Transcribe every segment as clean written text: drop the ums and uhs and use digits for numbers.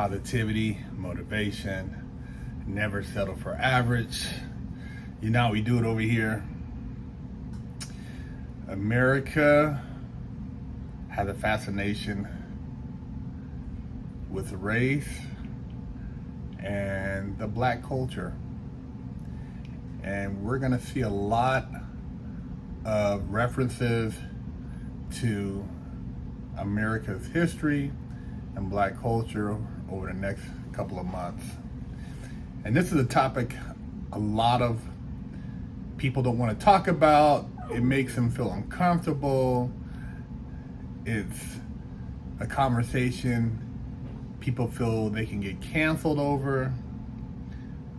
positivity, motivation, never settle for average. You know how we do it over here. America has a fascination with race and the black culture. And we're gonna see a lot of references to America's history and black culture over the next couple of months. And this is a topic a lot of people don't want to talk about. It makes them feel uncomfortable. It's a conversation people feel they can get canceled over.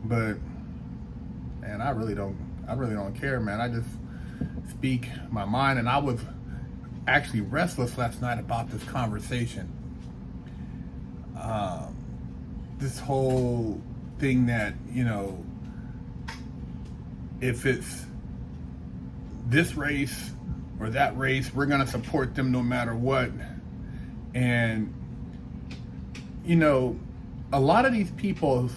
But man, I really don't care, man. I just speak my mind, and I was actually restless last night about this conversation. This whole thing that, you know, if it's this race or that race, we're gonna support them no matter what. And, you know, a lot of these people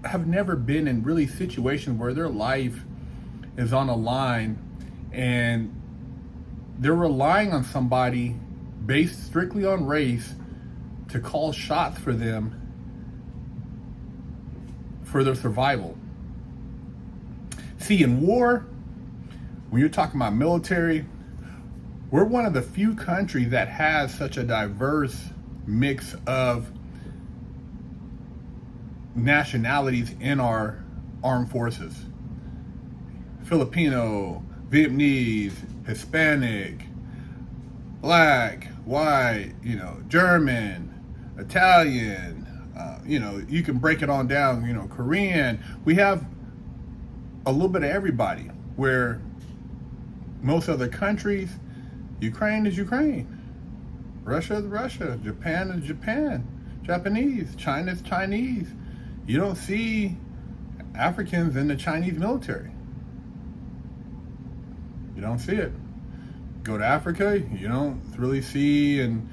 have never been in really situations where their life is on a line and they're relying on somebody based strictly on race to call shots for them for their survival. See, in war, when you're talking about military, we're one of the few countries that has such a diverse mix of nationalities in our armed forces. Filipino, Vietnamese, Hispanic, black, white, you know, German, Italian, you know, you can break it on down, you know, Korean. We have a little bit of everybody, where most other countries, Ukraine is Ukraine, Russia is Russia, Japan is Japan, Japanese, China is Chinese. You don't see Africans in the Chinese military. You don't see it. Go to Africa, you don't really see, and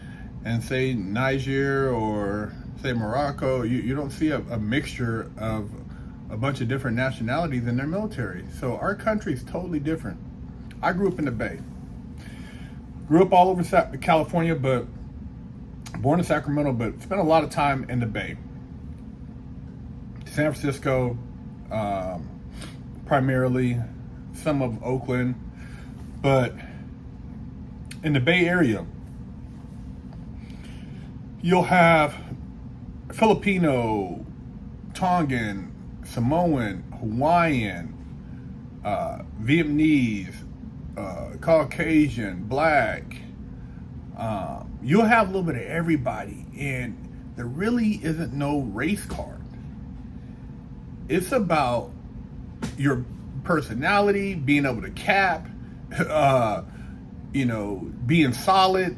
say Niger or say Morocco, you don't see a mixture of a bunch of different nationalities in their military. So our country is totally different. I grew up in the Bay. Grew up all over California, but born in Sacramento, but spent a lot of time in the Bay. San Francisco, primarily, some of Oakland, but in the Bay Area, you'll have Filipino, Tongan, Samoan, Hawaiian, Vietnamese, Caucasian, black. You'll have a little bit of everybody, and there really isn't no race card. It's about your personality, being able to cap, you know, being solid,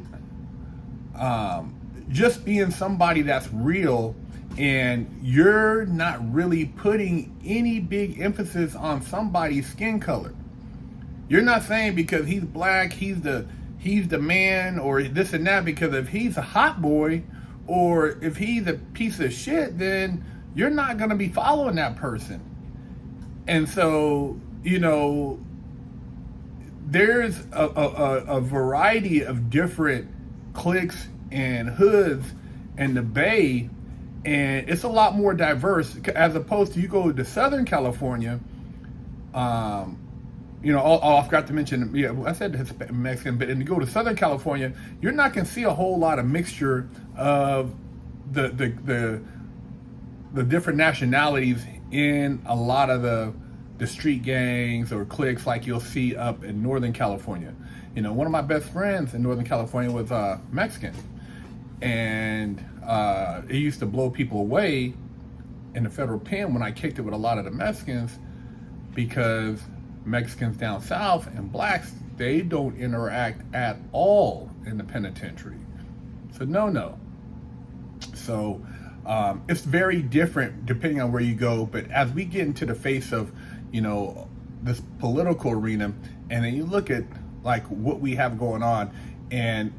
just being somebody that's real, and you're not really putting any big emphasis on somebody's skin color. You're not saying because he's black, he's the man, or this and that, because if he's a hot boy or if he's a piece of shit, then you're not going to be following that person. And so, you know, there's a variety of different cliques and hoods in the Bay, and it's a lot more diverse as opposed to you go to Southern California. You know, I forgot to mention, yeah, I said Mexican, but when you go to Southern California, you're not going to see a whole lot of mixture of the different nationalities in a lot of the street gangs or cliques like you'll see up in Northern California. You know, one of my best friends in Northern California was Mexican, and it used to blow people away in the federal pen when I kicked it with a lot of the Mexicans, because Mexicans down south and blacks, they don't interact at all in the penitentiary. So no. So it's very different depending on where you go. But as we get into the face of, you know, this political arena, and then you look at like what we have going on, and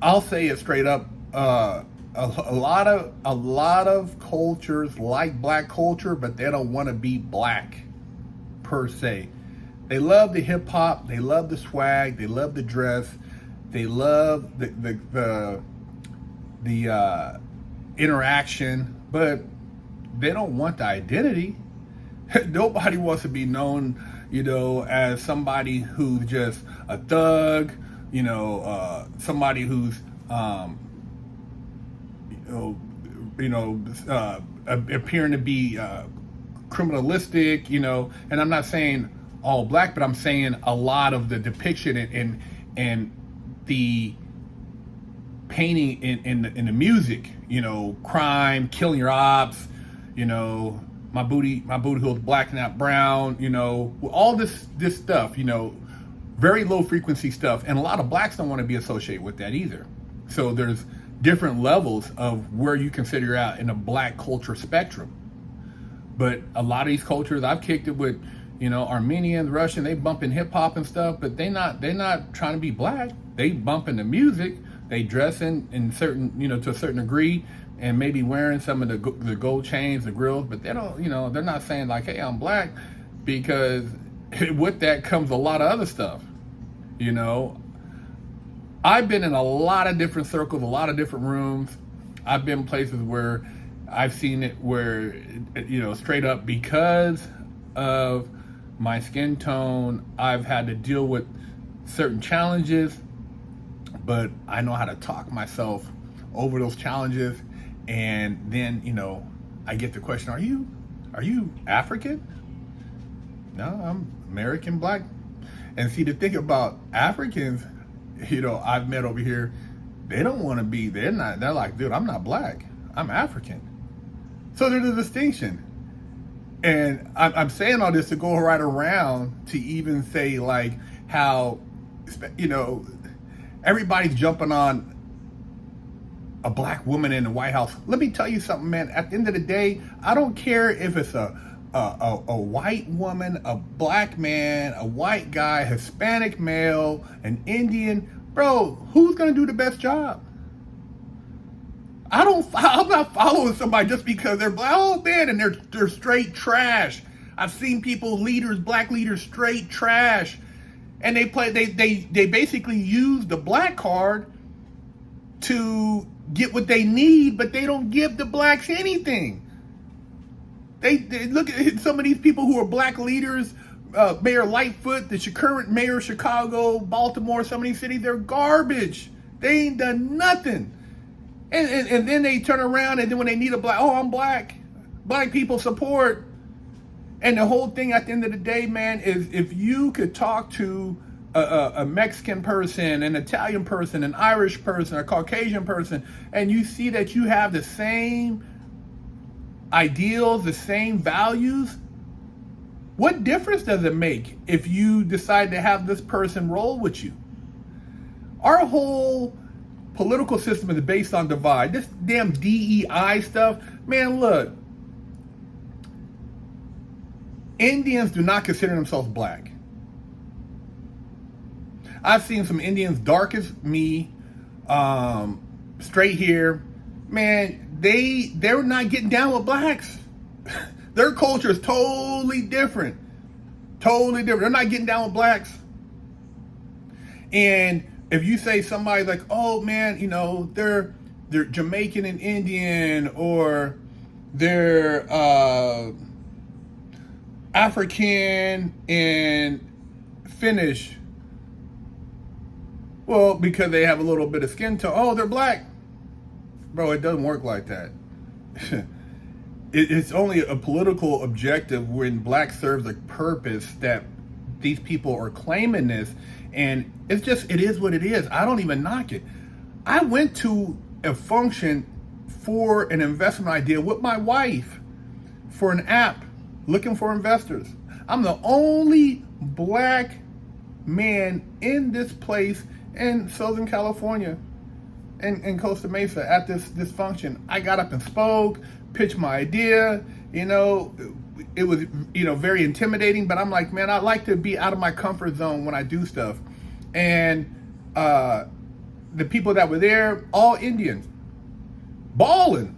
I'll say it straight up, a lot of cultures like black culture, but they don't want to be black per se. They love the hip hop, they love the swag, they love the dress, they love the interaction, but they don't want the identity. Nobody wants to be known, as somebody who's just a thug, somebody who's appearing to be criminalistic, and I'm not saying all black, but I'm saying a lot of the depiction and the painting in the music, crime, killing your ops, my booty hole's black, not brown, all this stuff, very low frequency stuff, and a lot of blacks don't want to be associated with that either. So there's different levels of where you consider out in a black culture spectrum. But a lot of these cultures, I've kicked it with, Armenians, Russian, they bumping hip hop and stuff, but they're not trying to be black. They bumping the music, they dress in certain, to a certain degree, and maybe wearing some of the gold chains, the grills, but they don't, they're not saying like, hey, I'm black, because with that comes a lot of other stuff, I've been in a lot of different circles, a lot of different rooms. I've been places where I've seen it where, straight up because of my skin tone, I've had to deal with certain challenges, but I know how to talk myself over those challenges. And then, I get the question, are you African? No, I'm American black. And see, the thing about Africans, I've met over here, they don't want to be, they're like, dude, I'm not black, I'm African. So there's a distinction. And I'm saying all this to go right around to even say like how, everybody's jumping on a black woman in the White House. Let me tell you something, man. At the end of the day, I don't care if it's a white woman, a black man, a white guy, Hispanic male, an Indian. Bro, who's gonna do the best job? I'm not following somebody just because they're black. Oh man, and they're straight trash. I've seen black leaders, straight trash, and they basically use the black card to get what they need, but they don't give the blacks anything. They look at some of these people who are black leaders, Mayor Lightfoot, the current mayor of Chicago, Baltimore, some of these cities, they're garbage. They ain't done nothing. And then they turn around, and then when they need I'm black people support. And the whole thing at the end of the day, man, is if you could talk to a Mexican person, an Italian person, an Irish person, a Caucasian person, and you see that you have the same ideals, the same values, what difference does it make if you decide to have this person roll with you? Our whole political system is based on divide. This damn DEI stuff, man, look. Indians do not consider themselves black. I've seen some Indians dark as me, straight hair. Man, they're not getting down with blacks. Their culture is totally different. Totally different. They're not getting down with blacks. And if you say somebody like, oh man, they're Jamaican and Indian, or they're African and Finnish, well, because they have a little bit of skin tone, oh, they're black. Bro, it doesn't work like that. It's only a political objective when black serves a purpose that these people are claiming this. And it is what it is. I don't even knock it. I went to a function for an investment idea with my wife for an app looking for investors. I'm the only black man in this place in Southern California and Costa Mesa at this function. I got up and spoke, pitched my idea. It was very intimidating, but I'm like, man, I like to be out of my comfort zone when I do stuff. And the people that were there, all Indian, balling.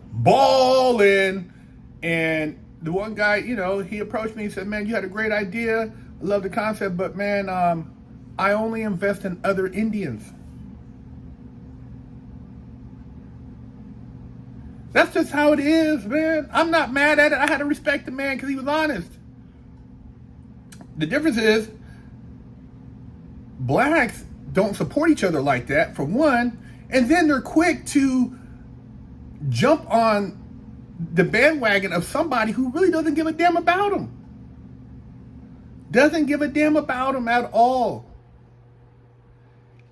And the one guy, you know, he approached me and said, man, you had a great idea. I love the concept, but man, I only invest in other Indians. That's just how it is, man. I'm not mad at it. I had to respect the man because he was honest. The difference is, blacks don't support each other like that, for one, and then they're quick to jump on the bandwagon of somebody who really doesn't give a damn about them. Doesn't give a damn about them at all.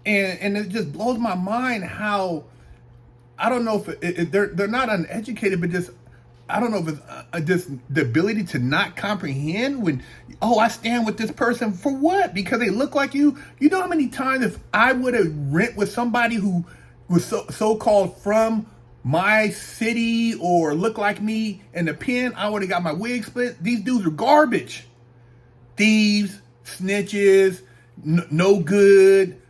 And it just blows my mind how, I don't know if they're not uneducated, but just, I don't know if it's just the ability to not comprehend when, oh, I stand with this person for what? Because they look like you. You know how many times if I would have rent with somebody who was so-called from my city or looked like me in the pen, I would have got my wig split. These dudes are garbage. Thieves, snitches, no good,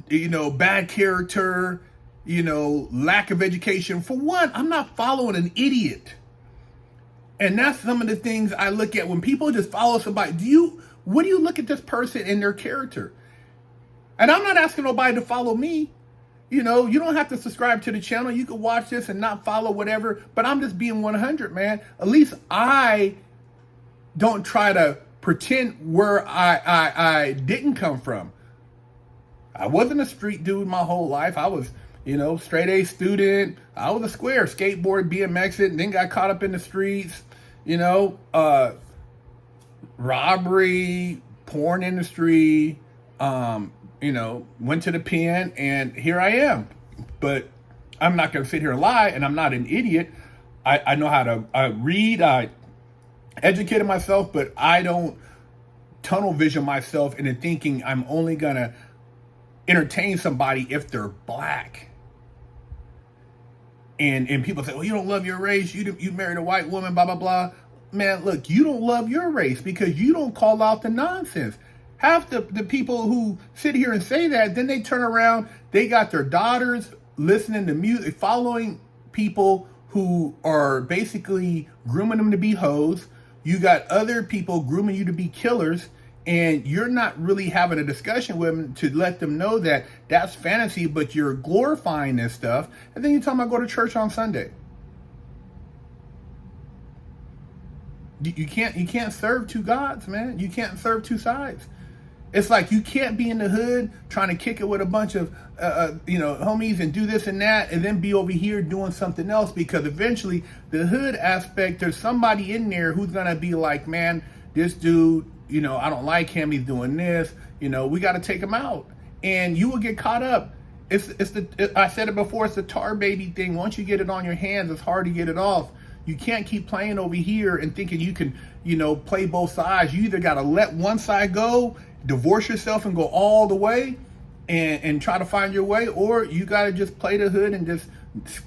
you know, bad character, you know, lack of education. For one, I'm not following an idiot. And that's some of the things I look at when people just follow somebody. What do you look at this person and their character? And I'm not asking nobody to follow me. You know, you don't have to subscribe to the channel. You can watch this and not follow whatever, but I'm just being 100, man. At least I don't try to pretend where I didn't come from. I wasn't a street dude my whole life. I was, you know, straight A student. I was a square, skateboard, BMXing, then got caught up in the streets, you know, robbery, porn industry, you know, went to the pen, and here I am. But I'm not going to sit here and lie, and I'm not an idiot. I know how to read. I educated myself, but I don't tunnel vision myself into thinking I'm only going to entertain somebody if they're black. And people say, well, you don't love your race. You married a white woman, blah, blah, blah. Man, look, you don't love your race because you don't call out the nonsense. Half the people who sit here and say that, then they turn around, they got their daughters listening to music, following people who are basically grooming them to be hoes. You got other people grooming you to be killers, and you're not really having a discussion with them to let them know that that's fantasy, but you're glorifying this stuff. And then you tell them I go to church on Sunday. You can't serve two gods, man. You can't serve two sides. It's like you can't be in the hood trying to kick it with a bunch of, you know, homies and do this and that, and then be over here doing something else, because eventually the hood aspect, there's somebody in there who's going to be like, man, this dude, you know, I don't like him. He's doing this. You know, we got to take him out. And you will get caught up. I said it before, it's the tar baby thing. Once you get it on your hands, it's hard to get it off. You can't keep playing over here and thinking you can, you know, play both sides. You either got to let one side go, divorce yourself and go all the way and try to find your way, or you got to just play the hood and just,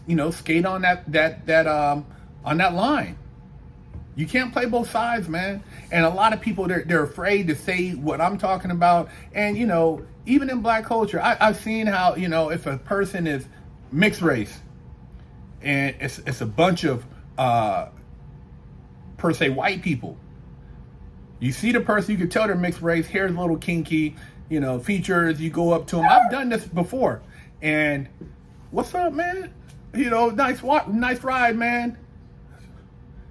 you know, skate on on that line. You can't play both sides, man. And a lot of people, they're afraid to say what I'm talking about. And, you know, even in black culture, I've seen how, you know, if a person is mixed race and it's a bunch of per se white people, you see the person, you can tell they're mixed race, hair's a little kinky, you know, features, you go up to them. I've done this before. And what's up, man? You know, nice ride, man.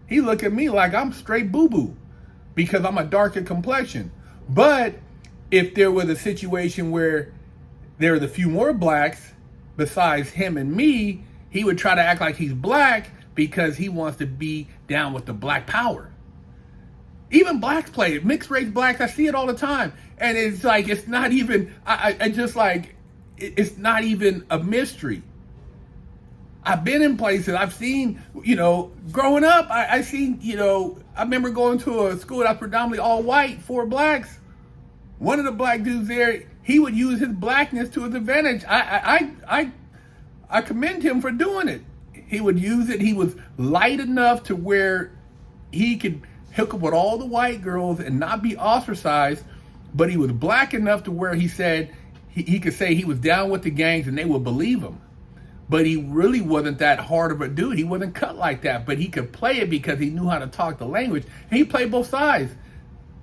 He look at me like I'm straight boo-boo because I'm a darker complexion. But if there was a situation where there was a few more blacks besides him and me, he would try to act like he's black because he wants to be down with the black power. Even blacks play it. Mixed race blacks, I see it all the time. And it's like, it's not even, I just like, it's not even a mystery. I've been in places, I've seen, you know, growing up, I seen, you know, I remember going to a school that's predominantly all white, 4 blacks. One of the black dudes there, he would use his blackness to his advantage. I commend him for doing it. He would use it. He was light enough to where he could hook up with all the white girls and not be ostracized, but he was black enough to where he said he could say he was down with the gangs and they would believe him. but he really wasn't that hard of a dude. He wasn't cut like that, but he could play it because he knew how to talk the language. And he played both sides.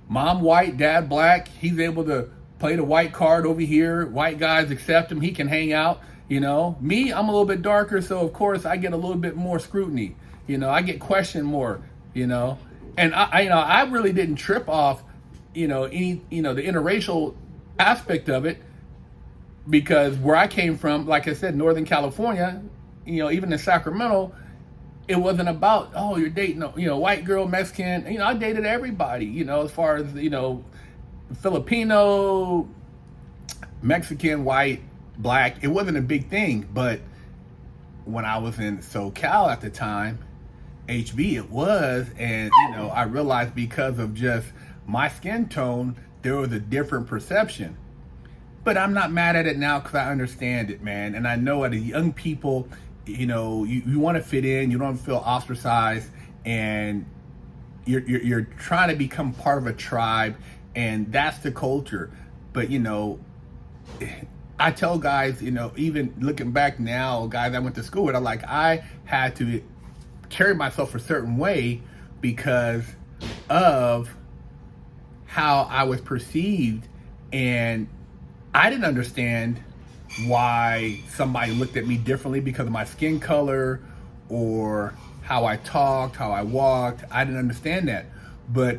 Mom white, dad black. He's able to play the white card over here. White guys accept him. He can hang out. You know, me, I'm a little bit darker, so of course I get a little bit more scrutiny. You know, I get questioned more. You know, and I really didn't trip off, the interracial aspect of it, because where I came from, like I said, Northern California, even in Sacramento, it wasn't about, oh, you're dating, white girl, Mexican. I dated everybody, as far as, Filipino, Mexican, white, black. It wasn't a big thing. But when I was in SoCal at the time, HB it was. And, I realized because of just my skin tone, there was a different perception. But I'm not mad at it now because I understand it, man. And I know as young people, you want to fit in, you don't feel ostracized, and you're trying to become part of a tribe, and that's the culture. But I tell guys, even looking back now, guys I went to school with, I had to carry myself a certain way because of how I was perceived, and I didn't understand why somebody looked at me differently because of my skin color or how I talked, how I walked. I didn't understand that. But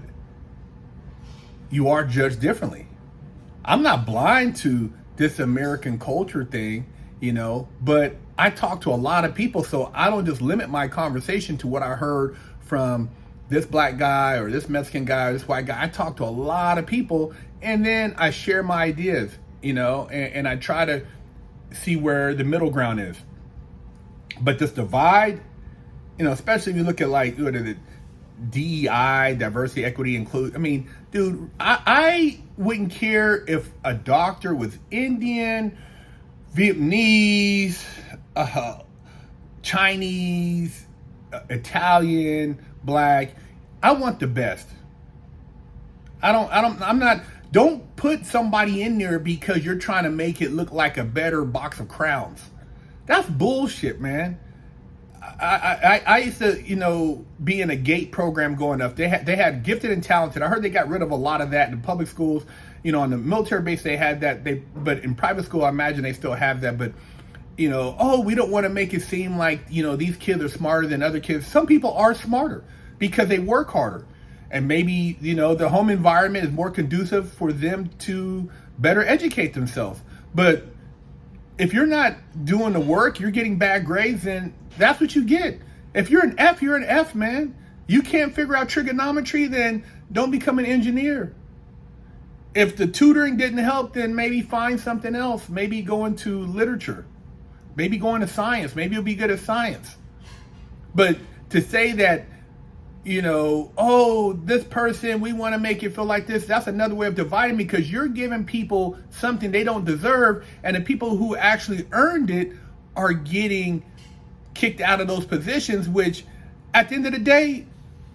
you are judged differently. I'm not blind to this American culture thing, but I talk to a lot of people, so I don't just limit my conversation to what I heard from this black guy or this Mexican guy or this white guy. I talk to a lot of people, and then I share my ideas, and I try to see where the middle ground is. But this divide, especially if you look at the DEI, diversity, equity, include. I mean, dude, I wouldn't care if a doctor was Indian, Vietnamese, Chinese, Italian, black. I want the best. Don't put somebody in there because you're trying to make it look like a better box of crowns. That's bullshit, man. I used to, be in a GATE program growing up. They had gifted and talented. I heard they got rid of a lot of that in the public schools. On the military base they had that. But in private school, I imagine they still have that. But we don't want to make it seem like these kids are smarter than other kids. Some people are smarter because they work harder. And maybe, the home environment is more conducive for them to better educate themselves. But if you're not doing the work, you're getting bad grades, then that's what you get. If you're an F, you're an F, man. You can't figure out trigonometry, then don't become an engineer. If the tutoring didn't help, then maybe find something else. Maybe go into literature. Maybe go into science. Maybe you'll be good at science. But to say that, this person, we want to make it feel like this. That's another way of dividing, because you're giving people something they don't deserve, and the people who actually earned it are getting kicked out of those positions, which at the end of the day,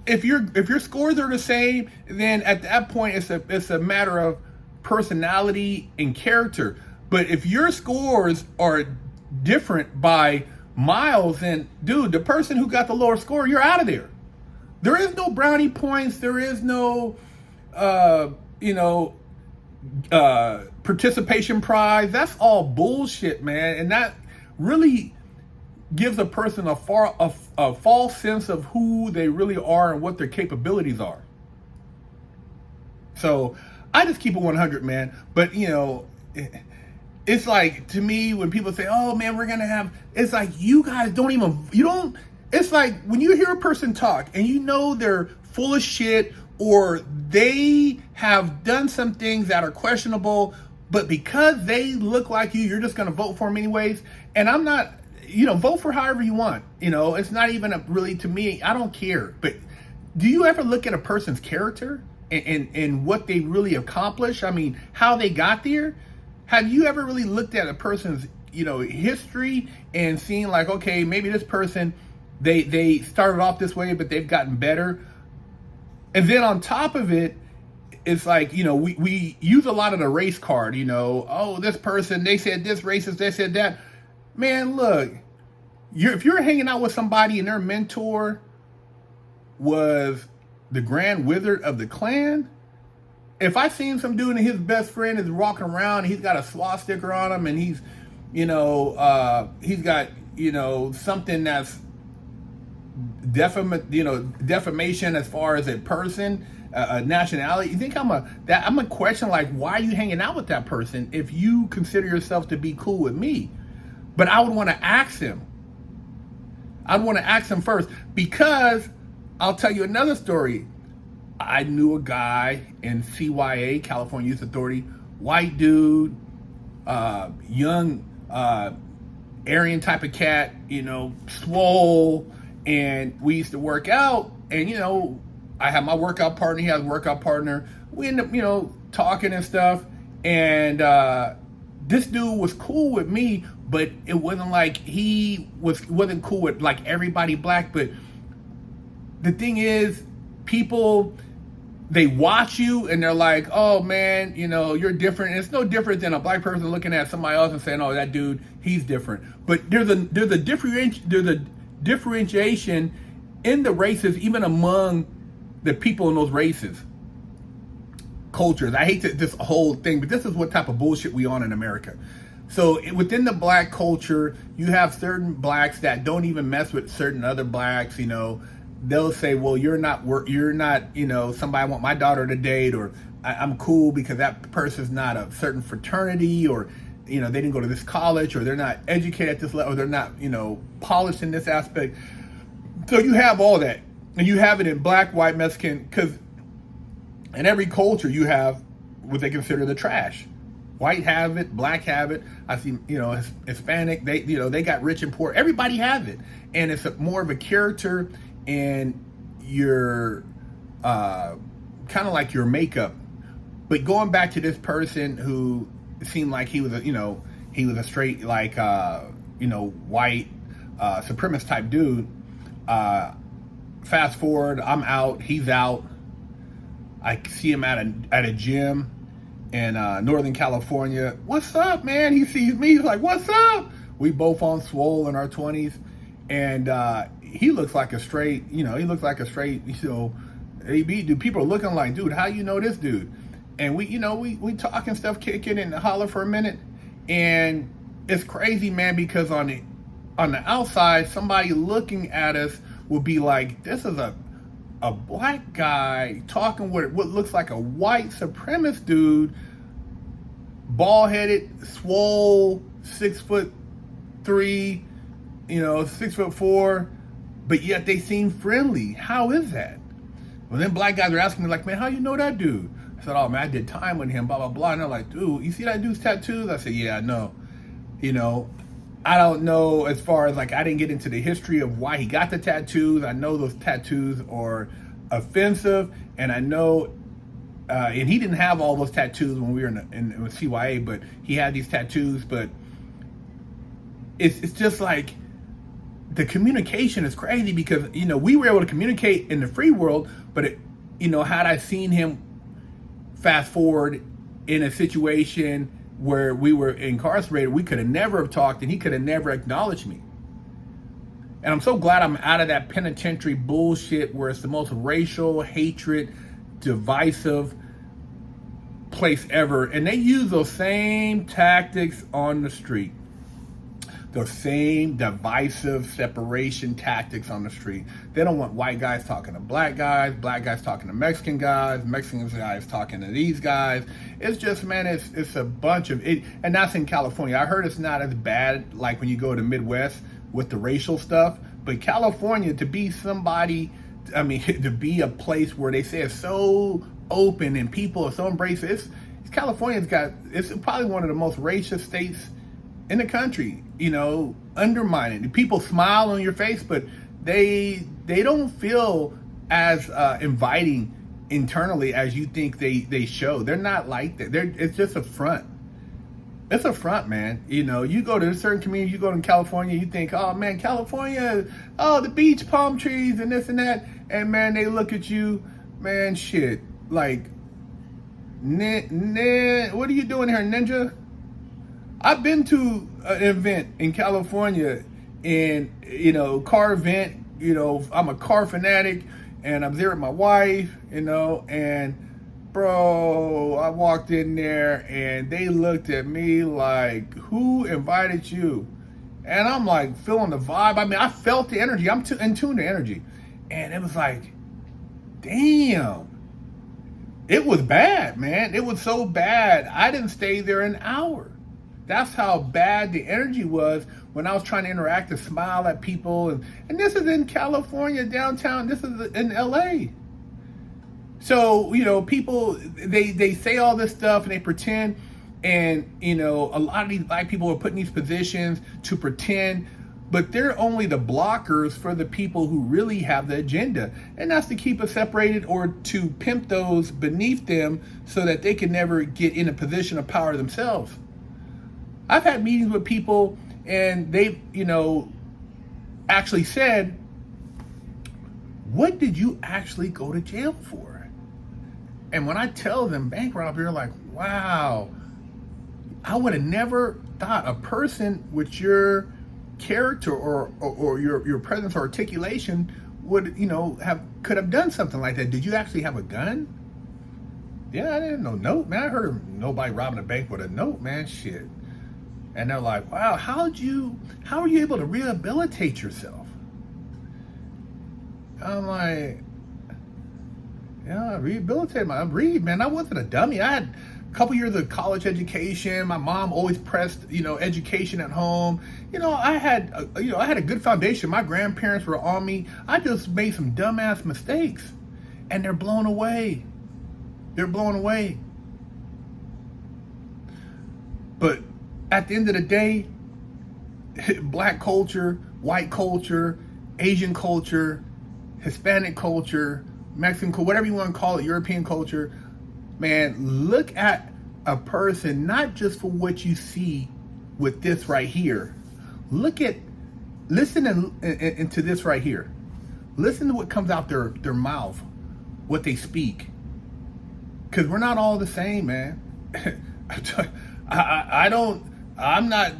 if your scores are the same, then at that point it's a matter of personality and character. But if your scores are different by miles, then dude, the person who got the lower score, you're out of there. There is no brownie points. There is no, participation prize. That's all bullshit, man. And that really gives a person a false sense of who they really are and what their capabilities are. So I just keep it 100, man. But, it's like, to me, when people say, oh, man, we're going to have, it's like, you guys it's like when you hear a person talk and they're full of shit, or they have done some things that are questionable, but because they look like you're just going to vote for them anyways. And I'm not, vote for however you want. It's not even really, to me, I don't care. But do you ever look at a person's character and what they really accomplished? I mean, how they got there? Have you ever really looked at a person's, history and seen like, okay, maybe this person, they started off this way, but they've gotten better. And then on top of it, it's like, we use a lot of the race card, oh, this person, they said this racist, they said that. Man, look, If you're hanging out with somebody and their mentor was the Grand Wizard of the clan, if I seen some dude and his best friend is walking around and he's got a swastika on him and he's got, something that's defamation as far as a person, a nationality, you think I'm a question like, why are you hanging out with that person if you consider yourself to be cool with me? But I would want to ask him. I'd want to ask him first, because I'll tell you another story. I knew a guy in CYA, California Youth Authority, white dude, young, Aryan type of cat, swole, and we used to work out, and I have my workout partner, he has a workout partner. We end up, talking and stuff, and this dude was cool with me, but it wasn't like wasn't cool with like everybody black. But the thing is, people, they watch you and they're like, oh man, you're different. And it's no different than a black person looking at somebody else and saying, oh, that dude, he's different. But there's a differentiation in the races, even among the people in those races, cultures. I hate this whole thing, but this is what type of bullshit we on in America. So within the black culture, you have certain blacks that don't even mess with certain other blacks. They'll say, well, you're not, somebody I want my daughter to date, or I'm cool because that person's not a certain fraternity, or, they didn't go to this college, or they're not educated at this level, or they're not, polished in this aspect. So you have all that. And you have it in black, white, Mexican, because in every culture you have what they consider the trash. White have it, black have it. I see, Hispanic, they got rich and poor. Everybody has it. And it's more of a character and your, kind of like your makeup. But going back to this person who seemed like he was a straight, like, white, supremacist type dude. Fast forward, I'm out, he's out. I see him at a gym in Northern California. What's up, man? He sees me, he's like, what's up? We both on swole in our 20s, and he looks like a straight, AB dude. People are looking like, dude, how you know this dude? And we talking stuff, kicking and holler for a minute, and it's crazy, man, because on the outside, somebody looking at us will be like, this is a black guy talking with what looks like a white supremacist dude, bald-headed, swole, 6'3", 6'4", but yet they seem friendly. How is that? Well, then black guys are asking me like, man, how you know that dude? I said, oh man, I did time with him, blah, blah, blah. And they're like, dude, you see that dude's tattoos? I said, yeah, I know. I don't know as far as like, I didn't get into the history of why he got the tattoos. I know those tattoos are offensive, and I know, and he didn't have all those tattoos when we were in CYA, but he had these tattoos. But it's just like, the communication is crazy because, we were able to communicate in the free world, but had I seen him fast forward in a situation where we were incarcerated, we could have never have talked, and he could have never acknowledged me. And I'm so glad I'm out of that penitentiary bullshit where it's the most racial, hatred, divisive place ever. And they use those same tactics on the street. Those same divisive separation tactics on the street. They don't want white guys talking to black guys talking to Mexican guys talking to these guys. It's just, man, it's a bunch of it. And that's in California. I heard it's not as bad like when you go to Midwest with the racial stuff. But California, to be to be a place where they say it's so open and people are so embracing, it's probably one of the most racist states in the country, undermining. People smile on your face, but they don't feel as inviting internally as you think they show. They're not like that. It's just a front. It's a front, man. You go to a certain community, you go to California, you think, oh man, California, oh, the beach, palm trees, and this and that. And man, they look at you, man, shit, like, what are you doing here, ninja? I've been to an event in California, and, car event, I'm a car fanatic, and I'm there with my wife, and bro, I walked in there and they looked at me like, who invited you? And I'm like feeling the vibe. I mean, I felt the energy. I'm in tune to energy. And it was like, damn. It was bad, man. It was so bad. I didn't stay there an hour. That's how bad the energy was when I was trying to interact and smile at people. And this is in California, downtown. This is in LA. So, people, they say all this stuff and they pretend. And, a lot of these black people are put in these positions to pretend, but they're only the blockers for the people who really have the agenda. And that's to keep us separated or to pimp those beneath them so that they can never get in a position of power themselves. I've had meetings with people and they, actually said, what did you actually go to jail for? And when I tell them bank robbery, they're like, wow, I would have never thought a person with your character or your presence or articulation would, could have done something like that. Did you actually have a gun? Yeah, I didn't know. Note, man. I heard of nobody robbing a bank with a note, man. Shit. And they're like, wow, how are you able to rehabilitate yourself? I'm like, yeah, rehabilitate read, man. I wasn't a dummy. I had a couple years of college education. My mom always pressed, education at home. I had a good foundation. My grandparents were on me. I just made some dumbass mistakes, and they're blown away. They're blown away. But at the end of the day, black culture, white culture, Asian culture, Hispanic culture, Mexican culture, whatever you want to call it, European culture, man, look at a person not just for what you see with this right here. Listen into this right here. Listen to what comes out their mouth, what they speak. Because we're not all the same, man. I'm not,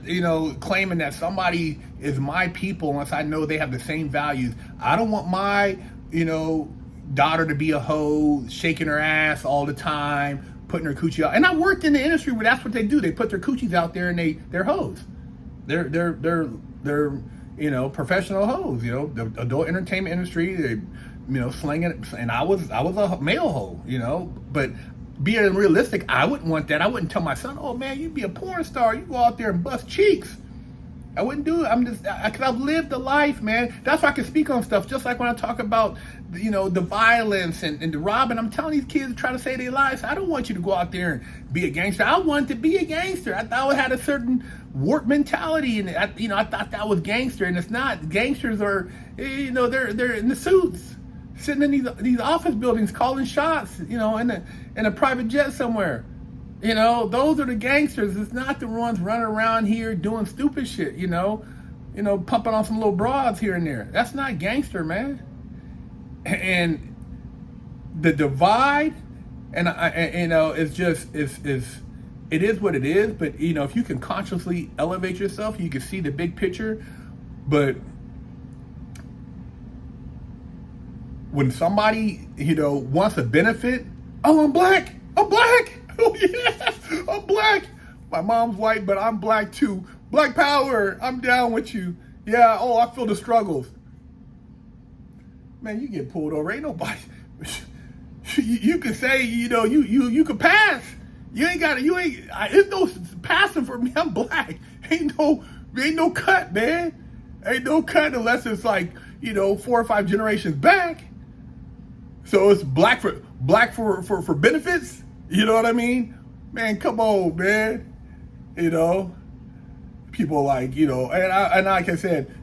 claiming that somebody is my people unless I know they have the same values. I don't want my, daughter to be a hoe, shaking her ass all the time, putting her coochie out. And I worked in the industry where that's what they do. They put their coochies out there and they're hoes. They're professional hoes. The adult entertainment industry. They, slinging. And I was a male hoe. But being realistic, I wouldn't want that. I wouldn't tell my son, "Oh man, you'd be a porn star. You go out there and bust cheeks." I wouldn't do it. Because I've lived the life, man. That's why I can speak on stuff. Just like when I talk about, the violence and the robbing. I'm telling these kids to try to save their lives. I don't want you to go out there and be a gangster. I wanted to be a gangster. I thought I had a certain warped mentality, and I thought that was gangster, and it's not. Gangsters are, they're in the suits, sitting in these office buildings calling shots, in a private jet somewhere. Those are the gangsters. It's not the ones running around here doing stupid shit, pumping on some little broads here and there. That's not gangster, man. And the divide, and it's just, it is what it is. But, if you can consciously elevate yourself, you can see the big picture. But when somebody, wants a benefit, oh, I'm black. Oh, yes, I'm black. My mom's white, but I'm black too. Black power. I'm down with you. Yeah, oh, I feel the struggles. Man, you get pulled over. Ain't nobody. You can say, you can pass. There's no passing for me. I'm black. Ain't no cut, man. Ain't no cut unless it's like, 4 or 5 generations back. So it's black for benefits. You know what I mean? Man, come on, man. People like, and like I said,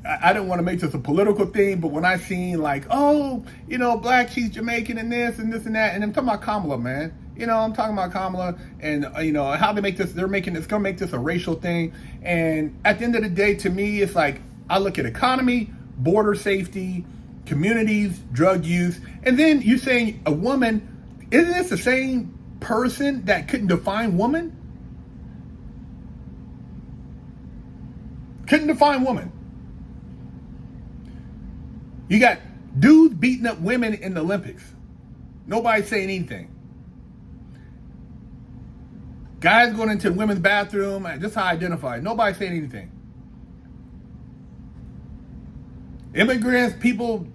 I didn't want to make this a political thing, but when I seen like, oh, black, she's Jamaican and this and that, and I'm talking about Kamala, man. I'm talking about Kamala and, how they make this, it's going to make this a racial thing. And at the end of the day, to me, it's like, I look at economy, border safety, communities, drug use, and then you're saying a woman. Isn't this the same person that couldn't define woman? Couldn't define woman. You got dudes beating up women in the Olympics. Nobody's saying anything. Guys going into the women's bathroom, just how I identify. Nobody's saying anything. Immigrants, people,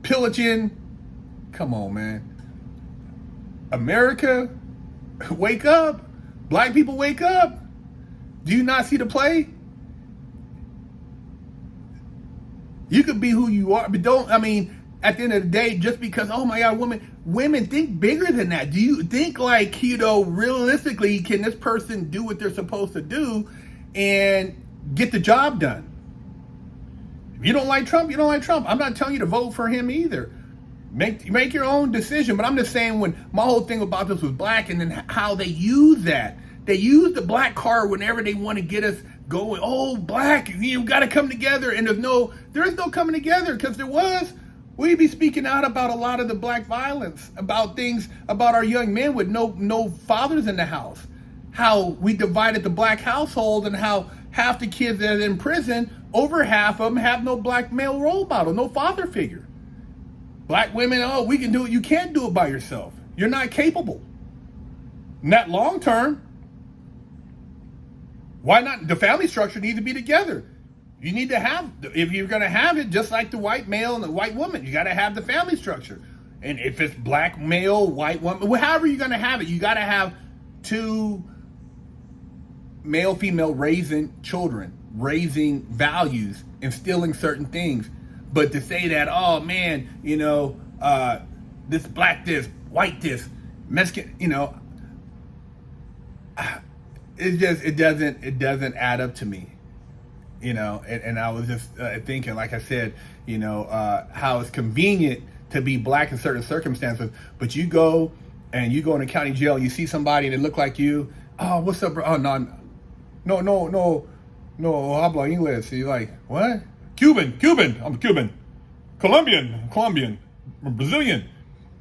pillaging. Come on, man. America, wake up. Black people, wake up. Do you not see the play? You could be who you are, but at the end of the day, just because, oh my God, women think bigger than that. Do you think realistically, can this person do what they're supposed to do and get the job done? If you don't like Trump, you don't like Trump. I'm not telling you to vote for him either. Make your own decision. But I'm just saying, when my whole thing about this was black, and then how they use that. They use the black card whenever they want to get us going. Oh, black, you got to come together. And there is no coming together, because we'd be speaking out about a lot of the black violence, about things, about our young men with no fathers in the house. How we divided the black household, and how half the kids that are in prison, over half of them have no black male role model, no father figure. Black women, oh, we can do it. You can't do it by yourself. You're not capable. Not long term. Why not? The family structure needs to be together. You need to have, if you're going to have it, just like the white male and the white woman, you got to have the family structure. And if it's black male, white woman, however you're going to have it, you got to have two male, female raising children, raising values, instilling certain things. But to say that, oh man, this black this, white this, Mexican, it doesn't add up to me, and I was just thinking, like I said, how it's convenient to be black in certain circumstances, but you go in a county jail and you see somebody that look like you. Oh, what's up, bro? Oh, no, habla inglés. So you're like, what? Cuban, I'm Cuban. Colombian, Brazilian.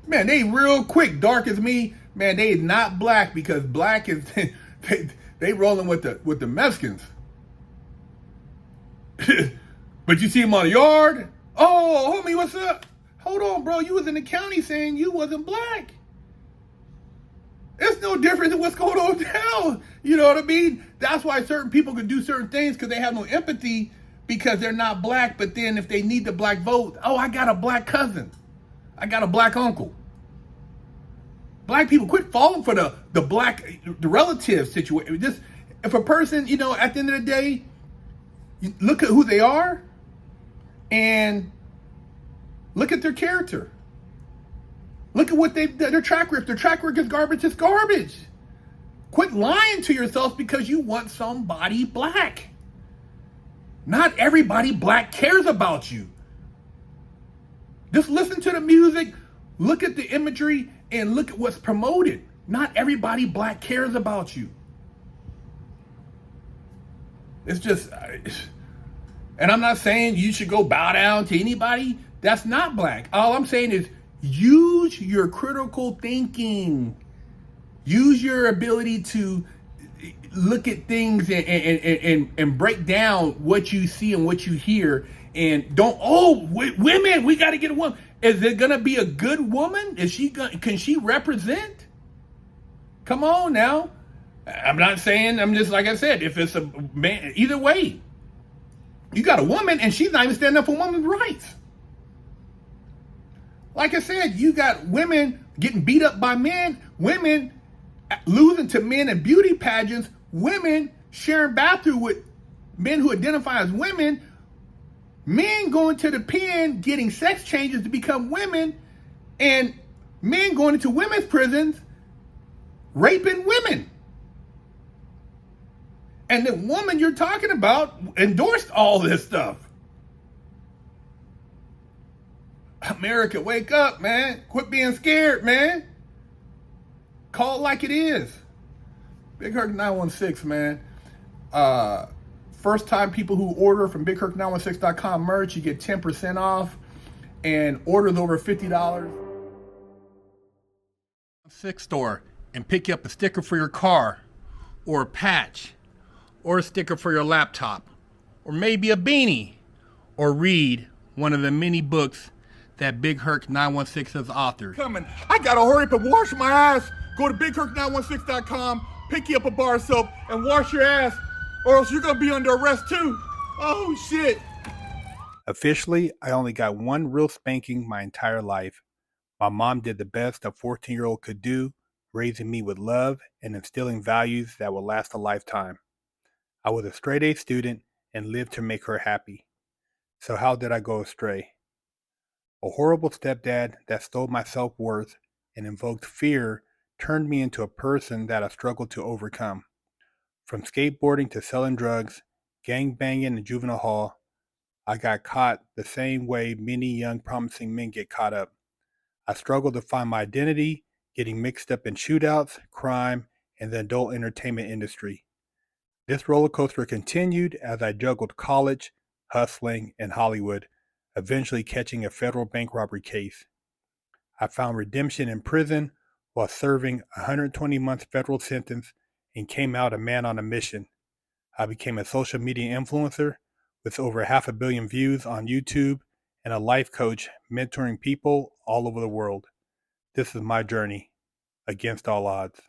Man, they real quick, dark as me. Man, they is not black, because black is they rolling with the Mexicans. But you see them on the yard. Oh, homie, what's up? Hold on, bro. You was in the county saying you wasn't black. It's no different than what's going on now. You know what I mean? That's why certain people can do certain things, because they have no empathy, because they're not black. But then if they need the black vote, oh, I got a black cousin. I got a black uncle. Black people, quit falling for the relative situation. Just, if a person, at the end of the day, you look at who they are and look at their character. Look at what their track record. If their track record is garbage, it's garbage. Quit lying to yourself because you want somebody black. Not everybody black cares about you. Just listen to the music, look at the imagery, and look at what's promoted. Not everybody black cares about you. It's just, and I'm not saying you should go bow down to anybody that's not black. All I'm saying is use your critical thinking. Use your ability to look at things and break down what you see and what you hear, and don't, women, we got to get a woman. Is it going to be a good woman? Can she represent? Come on now. I'm not saying, I'm just, like I said, if it's a man, either way, you got a woman and she's not even standing up for women's rights. Like I said, you got women getting beat up by men, women losing to men in beauty pageants, women sharing bathroom with men who identify as women, men going to the pen getting sex changes to become women, and men going into women's prisons raping women. And the woman you're talking about endorsed all this stuff. America, wake up, man. Quit being scared, man. Call it like it is. BigHerc916, man. First time people who order from BigHerc916.com merch, you get 10% off. And orders over $50. 6 store and pick you up a sticker for your car, or a patch, or a sticker for your laptop, or maybe a beanie, or read one of the many books that BigHerc916 has authored. Coming. I gotta hurry up and wash my ass. Go to BigHerc916.com, pick you up a bar of soap, and wash your ass, or else you're gonna be under arrest too. Oh shit. Officially, I only got one real spanking my entire life. My mom did the best a 14-year-old could do, raising me with love and instilling values that will last a lifetime. I was a straight-A student and lived to make her happy. So how did I go astray? A horrible stepdad that stole my self-worth and invoked fear turned me into a person that I struggled to overcome. From skateboarding to selling drugs, gang banging in juvenile hall, I got caught the same way many young promising men get caught up. I struggled to find my identity, getting mixed up in shootouts, crime, and the adult entertainment industry. This roller coaster continued as I juggled college, hustling, and Hollywood, eventually catching a federal bank robbery case. I found redemption in prison while serving a 120-month federal sentence and came out a man on a mission. I became a social media influencer with over 500 million views on YouTube and a life coach mentoring people all over the world. This is my journey against all odds.